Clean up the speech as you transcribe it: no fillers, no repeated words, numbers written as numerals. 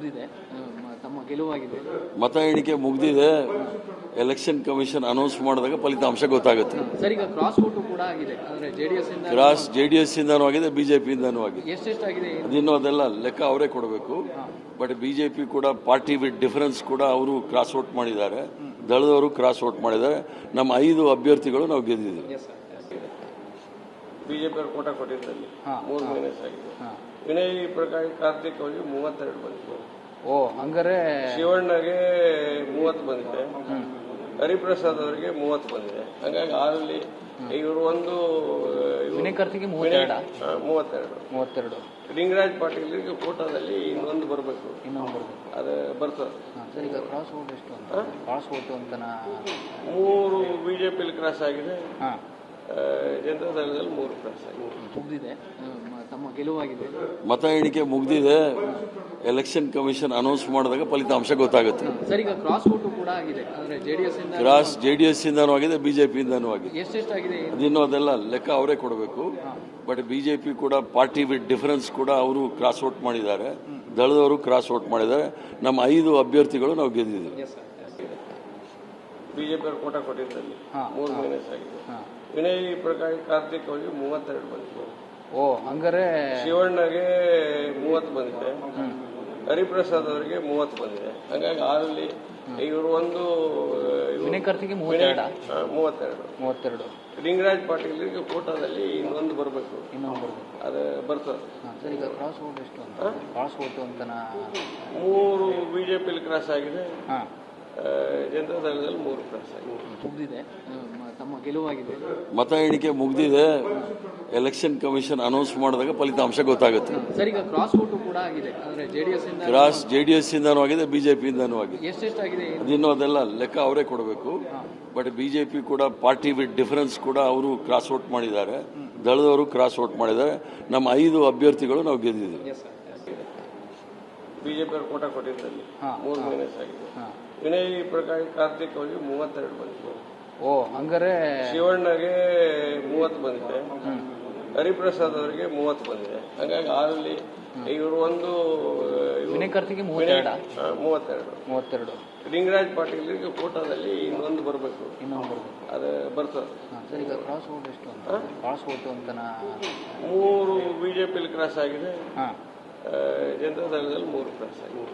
ಮುಗಿದಿದೆ, ತಮ್ಮ ಗೆಲುವಾಗಿದೆ. ಮತ ಎಣಿಕೆ ಮುಗಿದಿದೆ. ಎಲೆಕ್ಷನ್ ಕಮಿಷನ್ ಅನೌನ್ಸ್ ಮಾಡಿದಾಗ ಫಲಿತಾಂಶ ಗೊತ್ತಾಗುತ್ತೆ. ಸರ್, ಈಗ ಕ್ರಾಸ್ ವೋಟು ಕೂಡ ಆಗಿದೆ, ಅಂದ್ರೆ ಜೆಡಿಎಸ್ ಇಂದನೂ ಆಗಿದೆ, ಬಿಜೆಪಿ ಇಂದನೂ ಆಗಿದೆ. ಎಷ್ಟೆಷ್ಟಾಗಿದೆ ಅದಿನ್ನೂ ಅದೆಲ್ಲ ಲೆಕ್ಕ ಅವರೇ ಕೊಡಬೇಕು. ಬಟ್ ಬಿಜೆಪಿ ಕೂಡ ಪಾರ್ಟಿ ವಿತ್ ಡಿಫರೆನ್ಸ್ ಕೂಡ ಅವರು ಕ್ರಾಸ್ ವೋಟ್ ಮಾಡಿದ್ದಾರೆ, ದಳದವರು ಕ್ರಾಸ್ ವೋಟ್ ಮಾಡಿದ್ದಾರೆ. ನಮ್ಮ 5 ಅಭ್ಯರ್ಥಿಗಳು ನಾವು ಗೆದ್ದಿದ್ದೀವಿ. ಬಿಜೆಪಿ ಅವರು ಕೋಟ ಕೊಟ್ಟಿದ್ದಲ್ಲಿ 3 ಮೈನಸ್ ಆಗಿದೆ. ವಿನಯ್ ಪ್ರಕಾಶ್ ಕಾರ್ತಿಕ್ ಅವರಿಗೆ 32 ಬಂದಿದೆ. ಹಂಗಾರೆ ಶಿವಣ್ಣಗೆ 30 ಬಂದಿದೆ. ಹರಿಪ್ರಸಾದ್ ಅವರಿಗೆ 30 ಬಂದಿದೆ. ಹಂಗಾಗಿ ಆರಲ್ಲಿ ಇವರು ಒಂದು ವಿನಯ್ ಕಾರ್ತಿಕ್ 32. ಲಿಂಗರಾಜ್ ಪಾಟೀಲ್ಗೆ ಕೋಟಾದಲ್ಲಿ ಇನ್ನೊಂದು ಬರಬೇಕು, ಅದು ಬರ್ತದೆ. ಈಗ ಕ್ರಾಸ್ ವೋಟ್ ಎಷ್ಟು ಅಂತ, ಕ್ರಾಸ್ ವೋಟ್ ಅಂತ 3 ಬಿಜೆಪಿಯಲ್ಲಿ ಕ್ರಾಸ್ ಆಗಿದೆ, ಜನತಾ ದಳದಲ್ಲಿ 3 ಕ್ರಾಸ್ ಆಗಿದೆ. ಮುಗಿದಿದೆ, ತಮ್ಮ ಗೆಲುವಾಗಿದೆ. ಮತ ಎಣಿಕೆ ಮುಗಿದಿದೆ. ಎಲೆಕ್ಷನ್ ಕಮಿಷನ್ ಅನೌನ್ಸ್ ಮಾಡಿದಾಗ ಫಲಿತಾಂಶ ಗೊತ್ತಾಗುತ್ತೆ. ಸರ್, ಈಗ ಕ್ರಾಸ್ ವೋಟು ಕೂಡ ಆಗಿದೆ, ಅಂದ್ರೆ ಜೆಡಿಎಸ್ ಇಂದನೂ ಆಗಿದೆ, ಬಿಜೆಪಿ ಇಂದನೂ ಆಗಿದೆ. ಎಷ್ಟೆಷ್ಟಾಗಿದೆ? ಅದಿನ್ನೂ ಅದೆಲ್ಲ ಲೆಕ್ಕ ಅವರೇ ಕೊಡಬೇಕು. ಬಟ್ ಬಿಜೆಪಿ ಕೂಡ ಪಾರ್ಟಿ ವಿತ್ ಡಿಫರೆನ್ಸ್ ಕೂಡ ಅವರು ಕ್ರಾಸ್ ವೋಟ್ ಮಾಡಿದ್ದಾರೆ, ದಳದವರು ಕ್ರಾಸ್ ವೋಟ್ ಮಾಡಿದ್ದಾರೆ. ನಮ್ಮ 5 ಅಭ್ಯರ್ಥಿಗಳು ನಾವು ಗೆದ್ದಿದ್ದೀವಿ. ಬಿಜೆಪಿ ಅವರು ಕೋಟ ಕೊಟ್ಟಿದ್ದಲ್ಲಿ 3 ಮೈನಸ್ ಆಗಿದೆ. ವಿನಯ್ ಪ್ರಕಾಶ್ ಕಾರ್ತಿಕ್ ಅವರಿಗೆ 32 ಬಂದಿದೆ. ಹಂಗಾರೆ ಶಿವಣ್ಣಗೆ 30 ಬಂದಿದೆ. ಹರಿಪ್ರಸಾದ್ ಅವರಿಗೆ 30 ಬಂದಿದೆ. ಹಂಗಾಗಿ ಆರಲ್ಲಿ ಇವರು ಒಂದು ವಿನಯ್ ಕಾರ್ತಿಕ್ 32. ಲಿಂಗರಾಜ್ ಪಾಟೀಲ್ಗೆ ಕೋಟಾದಲ್ಲಿ ಇನ್ನೊಂದು ಬರಬೇಕು, ಅದು ಬರ್ತದೆ. ಸರ್, ಈಗ ಕ್ರಾಸ್ ವೋಟ್ ಎಷ್ಟು ಅಂತ, ಕ್ರಾಸ್ ವೋಟ್ ಅಂತ 3 ಬಿಜೆಪಿಯಲ್ಲಿ ಕ್ರಾಸ್ ಆಗಿದೆ, ಜನತಾ ದಳದಲ್ಲಿ 3 ಕ್ರಾಸ್ ಆಗಿದೆ. ಮುಗಿದಿದೆ, ತಮ್ಮ ಗೆಲುವಾಗಿದೆ. ಮತ ಎಣಿಕೆ ಮುಗಿದಿದೆ. ಎಲೆಕ್ಷನ್ ಕಮಿಷನ್ ಅನೌನ್ಸ್ ಮಾಡಿದಾಗ ಫಲಿತಾಂಶ ಗೊತ್ತಾಗುತ್ತೆ. ಸರ್, ಈಗ ಕ್ರಾಸ್ ವೋಟು ಕೂಡ ಆಗಿದೆ, ಅಂದ್ರೆ ಜೆಡಿಎಸ್ ಇಂದನೂ ಆಗಿದೆ, ಬಿಜೆಪಿ ಇಂದನೂ ಆಗಿದೆ. ಎಷ್ಟೆಷ್ಟಾಗಿದೆ? ಅದಿನ್ನೂ ಅದೆಲ್ಲ ಲೆಕ್ಕ ಅವರೇ ಕೊಡಬೇಕು. ಬಟ್ ಬಿಜೆಪಿ ಕೂಡ ಪಾರ್ಟಿ ವಿತ್ ಡಿಫರೆನ್ಸ್ ಕೂಡ ಅವರು ಕ್ರಾಸ್ ವೋಟ್ ಮಾಡಿದ್ದಾರೆ, ದಳದವರು ಕ್ರಾಸ್ ವೋಟ್ ಮಾಡಿದ್ದಾರೆ. ನಮ್ಮ 5 ಅಭ್ಯರ್ಥಿಗಳು ನಾವು ಗೆದ್ದಿದ್ದೀವಿ. ಬಿಜೆಪಿ ಅವರು ಕೋಟ ಕೊಟ್ಟಿದ್ದಲ್ಲಿ 3 ಮೈನಸ್ ಆಗಿದೆ. ವಿನಯ್ ಪ್ರಕಾಶ್ ಕಾರ್ತಿಕ್ ಅವರಿಗೆ 32 ಬಂದಿದೆ. ಹಂಗಾರೆ ಶಿವಣ್ಣಗೆ 30 ಬಂದಿದೆ. ಹರಿಪ್ರಸಾದ್ ಅವರಿಗೆ 30 ಬಂದಿದೆ. ಹಂಗಾಗಿ ಆರಲ್ಲಿ ಇವರು ಒಂದು ವಿನಯ್ ಕಾರ್ತಿಕ್ 32. ಲಿಂಗರಾಜ್ ಪಾಟೀಲ್ಗೆ ಕೋಟಾದಲ್ಲಿ ಇನ್ನೊಂದು ಬರಬೇಕು, ಅದು ಬರ್ತದೆ. ಸರ್, ಈಗ ಕ್ರಾಸ್ ವೋಟ್ ಎಷ್ಟು ಅಂತ, ಕ್ರಾಸ್ ವೋಟ್ ಅಂತ 3 ಬಿಜೆಪಿಯಲ್ಲಿ ಕ್ರಾಸ್ ಆಗಿದೆ, ಜನತಾ ದಳದಲ್ಲಿ 3 ಕ್ರಾಸ್ ಆಗಿದೆ.